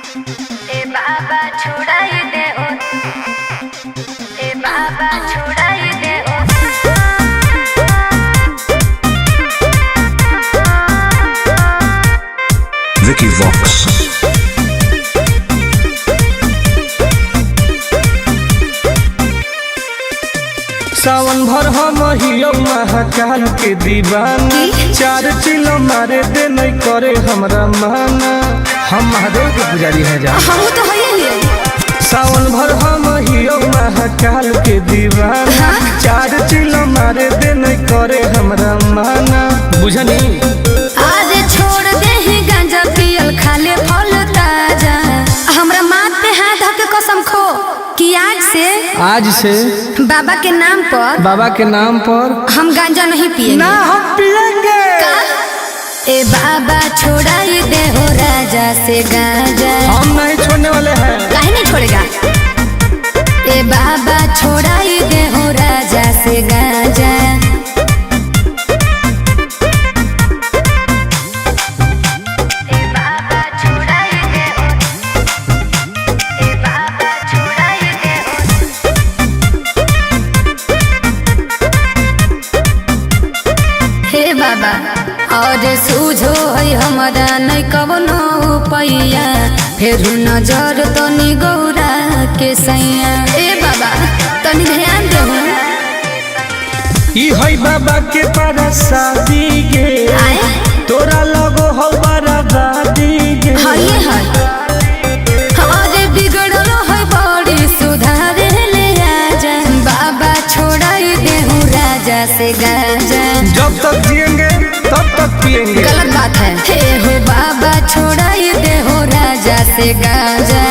ए बाबा छोड़ाई दे ओ, ए बाबा छोड़ाई दे ओ। Vicky Vox. सावन भर हम हियो महाकाल के दीवाना, चार चिलो मारे दे नहीं करे हमरा माना। हम महादेव के पुजारी हैं जा। हम तो है सावन भर हम हियो महाकाल के दीवाना, चार चिलो मारे दे नहीं करे हमरा माना। बुझनी आज छोड़ दे ही गांजा पियल खाले फल ताजा। हमरा माथ पे हाथ धके कसम खो कि आज से बाबा के नाम पर हम गांजा नहीं पिएंगे। ना हम पिएंगे। ए बाबा छोड़ाई दे हो राजा से गांजा। हम नहीं छोड़ने वाले हैं। काहे नहीं छोड़ेगा? ए बाबा छोड़ाई दे हो राजा से गांजा। ए बाबा छोड़ाई दे हो, ए बाबा छोड़ाई दे हो। हे बाबा और सूझो है हमारा नहीं कवनो पैया, फिर नजर तनी गौरा के सैया। ए बाबा तनी ध्यान दो। ई है बाबा के परसादी गे, तोरा लगो हो बराबादी गे। ये है अरे बिगड़ल है बड़ी सुधारे ले आजा। बाबा छोड़ाई दे हूँ राजा से गांजा। जब तक जिएंगे तब तक पिएंगे। गलत बात है। हे हो बाबा छोड़ाई दे हो राजा से गांजा।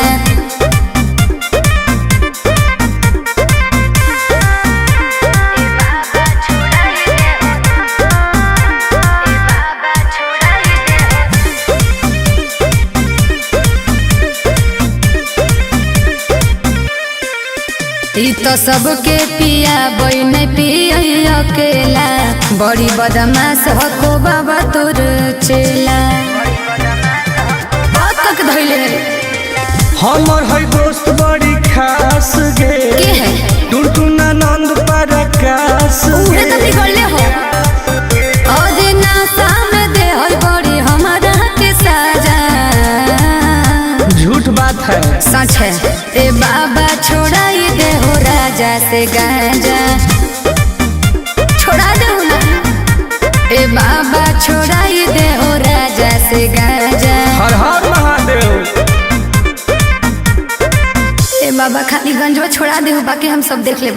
ई तो सबके पिया बई नहीं पिया अकेला, बड़ी बदमाश हो बाबा तोर चेला। बहुत तक धैले हमर है दोस्त बड़ी खास गे, के है टुनटुना नंद परकाश उहे गे। तो बिगड़ले हो। और नासा में दे है बड़ी हमारा के साजा। झूठ बात है। सच है। ए बाबा छोड़ाई दे हो राजा से गांजा। छोड़ा दे ना। ए बाबा छोड़ाई दे हो राजा से गांजा। हर हर महादेव। ए बाबा खाली गंजवा छोड़ा दे हो, बाकी हम सब देख ले।